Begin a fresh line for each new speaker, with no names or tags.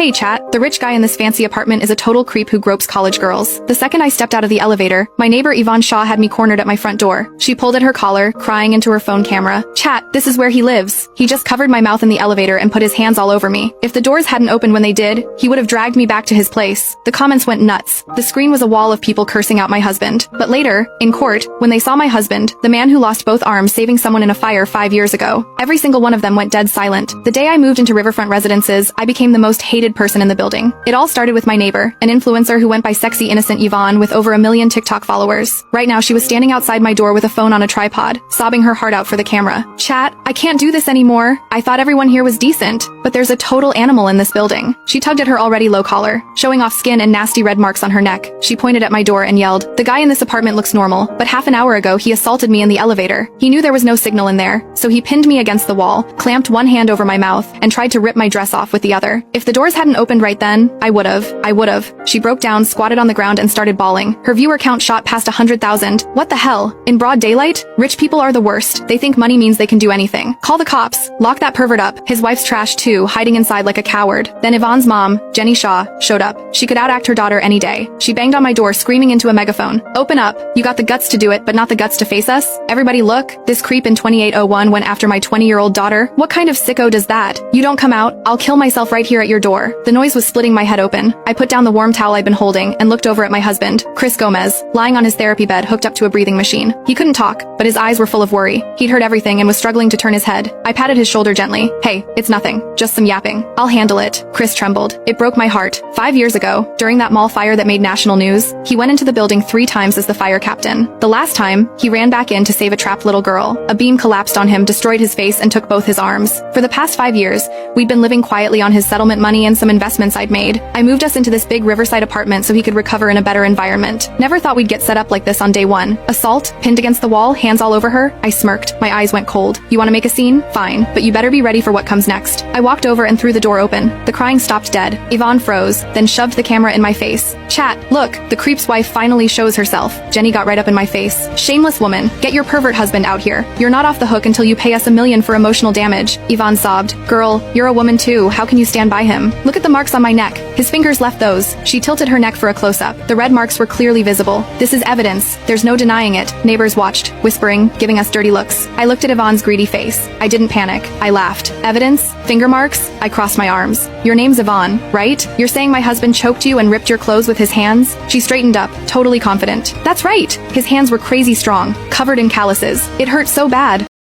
Hey chat, the rich guy in this fancy apartment is a total creep who gropes college girls. The second I stepped out of the elevator, my neighbor Yvonne Shaw had me cornered at my front door. She pulled at her collar, crying into her phone camera. Chat, this is where he lives. He just covered my mouth in the elevator and put his hands all over me. If the doors hadn't opened when they did, he would have dragged me back to his place. The comments went nuts. The screen was a wall of people cursing out my husband. But later, in court, when they saw my husband, the man who lost both arms saving someone in a fire 5 years ago, every single one of them went dead silent. The day I moved into Riverfront Residences, I became the most hated person in the building. It all started with my neighbor, an influencer who went by Sexy Innocent Yvonne with over 1 million TikTok followers. Right now she was standing outside my door with a phone on a tripod, sobbing her heart out for the camera. Chat, I can't do this anymore. I thought everyone here was decent, but there's a total animal in this building. She tugged at her already low collar, showing off skin and nasty red marks on her neck. She pointed at my door and yelled, "The guy in this apartment looks normal, but half an hour ago he assaulted me in the elevator. He knew there was no signal in there, so he pinned me against the wall, clamped one hand over my mouth, and tried to rip my dress off with the other. If the doors hadn't opened right then, I would've. She broke down, squatted on the ground and started bawling. Her viewer count shot past 100,000. What the hell? In broad daylight? Rich people are the worst. They think money means they can do anything. Call the cops. Lock that pervert up. His wife's trash too, hiding inside like a coward." Then Yvonne's mom, Jenny Shaw, showed up. She could outact her daughter any day. She banged on my door screaming into a megaphone, "Open up. You got the guts to do it, but not the guts to face us? Everybody look. This creep in 2801 went after my 20-year-old daughter. What kind of sicko does that? You don't come out, I'll kill myself right here at your door." The noise was splitting my head open. I put down the warm towel I'd been holding and looked over at my husband, Chris Gomez, lying on his therapy bed hooked up to a breathing machine. He couldn't talk, but his eyes were full of worry. He'd heard everything and was struggling to turn his head. I patted his shoulder gently. "Hey, it's nothing. Just some yapping. I'll handle it." Chris trembled. It broke my heart. 5 years ago, during that mall fire that made national news, he went into the building 3 times as the fire captain. The last time, he ran back in to save a trapped little girl. A beam collapsed on him, destroyed his face, and took both his arms. For the past 5 years, we'd been living quietly on his settlement money and some investments I'd made. I moved us into this big riverside apartment so he could recover in a better environment. Never thought we'd get set up like this on day one. Assault, pinned against the wall, hands all over her. I smirked. My eyes went cold. "You want to make a scene? Fine, but you better be ready for what comes next." I walked over and threw the door open. The crying stopped dead. Yvonne froze, then shoved the camera in my face. "Chat, look, the creep's wife finally shows herself." Jenny got right up in my face. "Shameless woman, get your pervert husband out here. You're not off the hook until you pay us $1 million for emotional damage." Yvonne sobbed. "Girl, you're a woman too. How can you stand by him? Look at the marks on my neck. His fingers left those." She tilted her neck for a close-up. The red marks were clearly visible. "This is evidence. There's no denying it." Neighbors watched, whispering, giving us dirty looks. I looked at Yvonne's greedy face. I didn't panic. I laughed. "Evidence? Finger marks?" I crossed my arms. "Your name's Yvonne, right? You're saying my husband choked you and ripped your clothes with his hands?" She straightened up, totally confident. "That's right. His hands were crazy strong, covered in calluses. It hurt so bad.